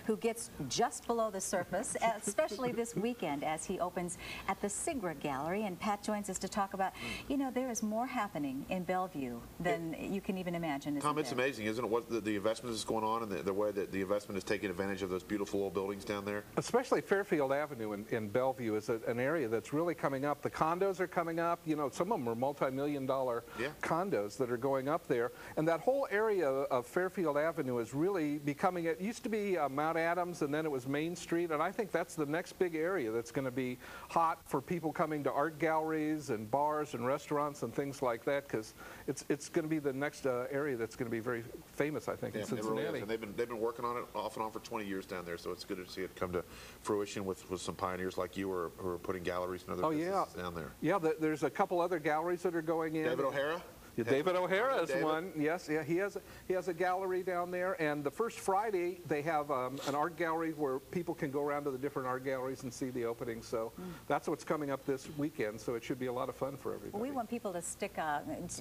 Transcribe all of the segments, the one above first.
who gets just below the surface, especially this weekend as he opens at the xray Gallery. And Pat joins us to talk about, you know, there is more happening in Bellevue than you can even imagine. Tom, it's amazing, isn't it, what the investment is going on and the way that the investment is taking advantage of those beautiful old buildings down there? Especially Fairfield Avenue in Bellevue is an area that's really coming up. The condos are coming up. You know, some of them are multi-million-dollar condos that are going up there. And that whole area of Fairfield Avenue is really becoming, it used to be Mount Adams, and then it was Main Street, and I think that's the next big area that's going to be hot for people coming to art galleries and bars and restaurants and things like that, because it's going to be the next area that's going to be very famous, I think, in Cincinnati. It really is. And they've been working on it off and on for 20 years down there, so it's good to see it come to fruition with some pioneers like you who are putting galleries and other businesses down there. Yeah, there's a couple other galleries that are going in. David O'Hara? Yeah, David O'Hara is one. Yes, yeah, he has a gallery down there, and the first Friday they have an art gallery where people can go around to the different art galleries and see the openings. So that's what's coming up this weekend. So it should be a lot of fun for everybody. We want people to stick,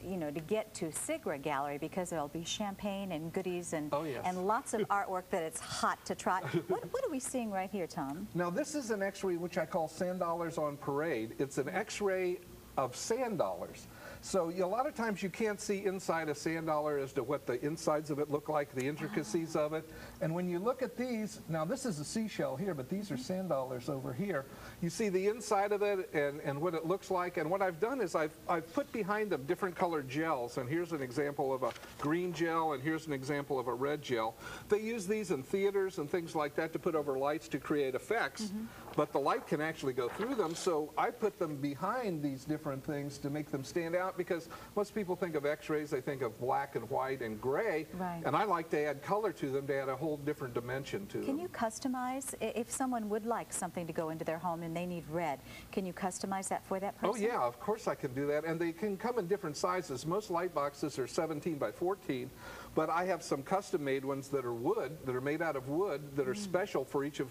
you know, to get to xray Gallery because there'll be champagne and goodies and and lots of artwork that it's hot to try. What are we seeing right here, Tom? Now this is an X-ray which I call sand dollars on parade. It's an X-ray of sand dollars. So a lot of times you can't see inside a sand dollar as to what the insides of it look like, the intricacies of it. And when you look at these, now this is a seashell here, but these are sand dollars over here. You see the inside of it and what it looks like. And what I've done is I've put behind them different colored gels. And here's an example of a green gel, and here's an example of a red gel. They use these in theaters and things like that to put over lights to create effects. But the light can actually go through them, so I put them behind these different things to make them stand out, because most people think of X-rays, they think of black and white and gray, and I like to add color to them to add a whole different dimension to them. Can you customize, if someone would like something to go into their home and they need red, can you customize that for that person? Oh yeah, of course I can do that, and they can come in different sizes. Most light boxes are 17 by 14, but I have some custom-made ones that are wood, that are made out of wood, that are special for each of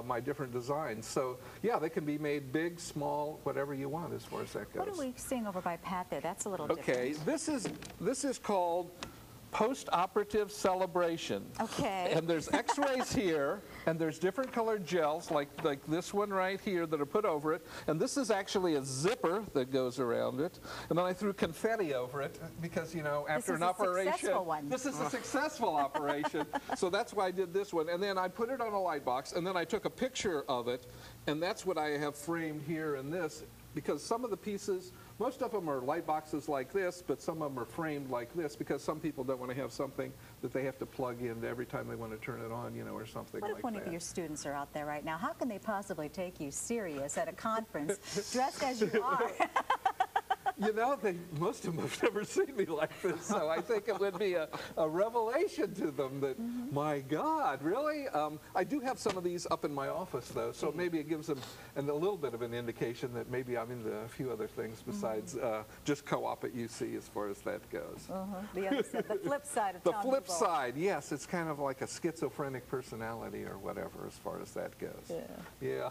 my different designs. So yeah, they can be made big, small, whatever you want as far as that goes. What are we seeing over by Pat there? That's a little different. Okay, this is called post-operative celebration. Okay. And there's X-rays here, and there's different colored gels, like this one right here, that are put over it. And this is actually a zipper that goes around it. And then I threw confetti over it because, you know, after an operation, this is a successful operation. So that's why I did this one. And then I put it on a light box, and then I took a picture of it, and that's what I have framed here in this. Because some of the pieces, most of them are light boxes like this, but some of them are framed like this, because some people don't want to have something that they have to plug in every time they want to turn it on, you know, or something like that. What if one of your students are out there right now? How can they possibly take you serious at a conference dressed as you are? You know, most of them have never seen me like this, so I think it would be a revelation to them that, my God, really? I do have some of these up in my office, though, so maybe it gives them a little bit of an indication that maybe I'm into a few other things besides just co-op at UC as far as that goes. The other side, the flip side of Tom. The flip side, yes, it's kind of like a schizophrenic personality or whatever as far as that goes. Yeah.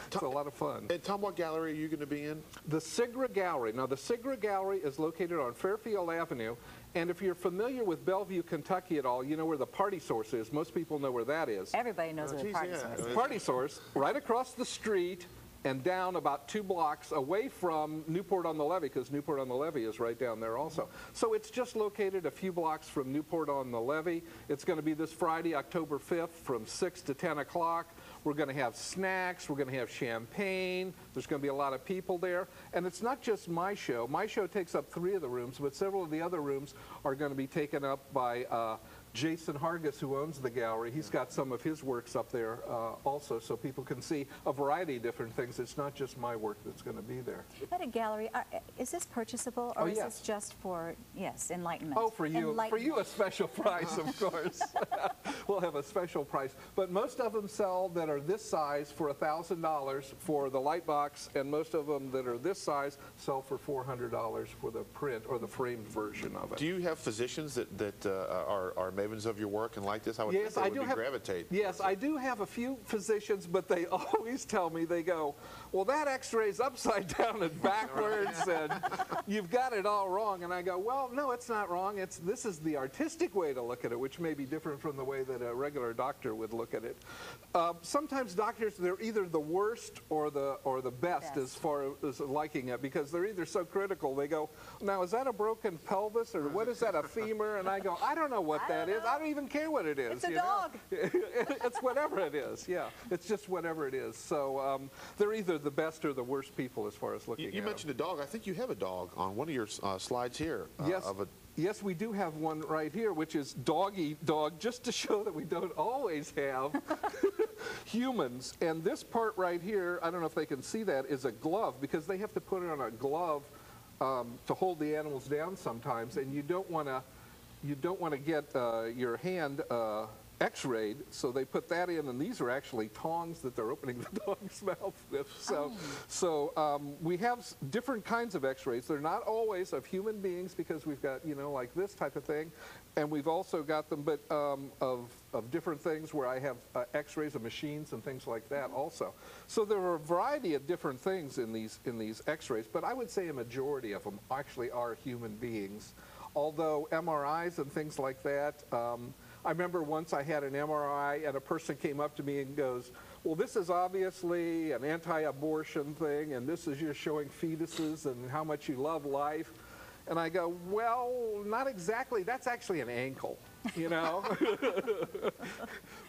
It's a lot of fun. And Tom, what gallery are you going to be in? The xray Gallery. Now, the xray Gallery is located on Fairfield Avenue, and if you're familiar with Bellevue, Kentucky at all, you know where the Party Source is. Most people know where that is. Everybody knows where the Party Source is. Party Source, right across the street and down about 2 blocks away from Newport on the Levee, because Newport on the Levee is right down there also. So it's just located a few blocks from Newport on the Levee. It's going to be this Friday, October 5th, from 6 to 10 o'clock. We're going to have snacks, we're going to have champagne, there's going to be a lot of people there. And it's not just my show. My show takes up 3 of the rooms, but several of the other rooms are going to be taken up by Jason Hargis, who owns the gallery. He's got some of his works up there also, so people can see a variety of different things. It's not just my work that's going to be there. At a gallery, is this purchasable, or is this just for, enlightenment? Oh, for you a special price, of course. We'll have a special price. But most of them sell that are this size for $1,000 for the light box, and most of them that are this size sell for $400 for the print or the framed version of it. Do you have physicians that are maybe cravings of your work and like this? I would Yes, think they would gravitate. Yes, I do have a few physicians, but they always tell me, they go, well, that x-ray's upside down and backwards, and you've got it all wrong. And I go, well, no, it's not wrong. This is the artistic way to look at it, which may be different from the way that a regular doctor would look at it. Sometimes doctors, they're either the worst or the best as far as liking it, because they're either so critical. They go, now, is that a broken pelvis, or what is that, a femur? And I go, I don't know what that is. I don't even care what it is. It's a dog. It's whatever it is, yeah. It's just whatever it is. So they're either the best or the worst people as far as looking at You mentioned a dog. I think you have a dog on one of your slides here. Yes. Yes, we do have one right here, which is doggy dog, just to show that we don't always have humans. And this part right here, I don't know if they can see that, is a glove, because they have to put it on a glove to hold the animals down sometimes, and you don't want to get your hand x-rayed, so they put that in, and these are actually tongs that they're opening the dog's mouth with. So, we have different kinds of x-rays. They're not always of human beings, because we've got, like this type of thing, and we've also got them, but of different things where I have x-rays of machines and things like that also. So there are a variety of different things in these x-rays, but I would say a majority of them actually are human beings. Although MRIs and things like that, I remember once I had an MRI and a person came up to me and goes, well, this is obviously an anti-abortion thing, and this is just showing fetuses and how much you love life. And I go, well, not exactly. That's actually an ankle,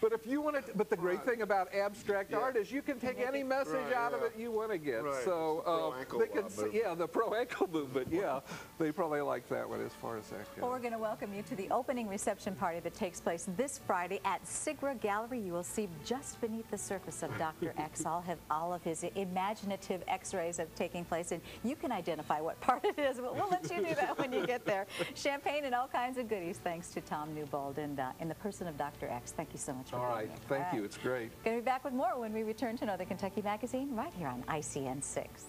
But if you want to, but the great thing about abstract art is you can take any message out of it you want to get. Right. So they can, movement. the pro ankle movement. Yeah, they probably like that one as far as that goes. Well, we're going to welcome you to the opening reception party that takes place this Friday at Xray Gallery. You will see just beneath the surface of Dr. X all of his imaginative X-rays of taking place, and you can identify what part it is. But we'll let you do that when you get there. Champagne and all kinds of goodies, thanks to Tom Newbold and in the person of Dr. X. Thank you so much for being here. All right, thank you. It's great. Going to be back with more when we return to another Kentucky Magazine right here on ICN 6.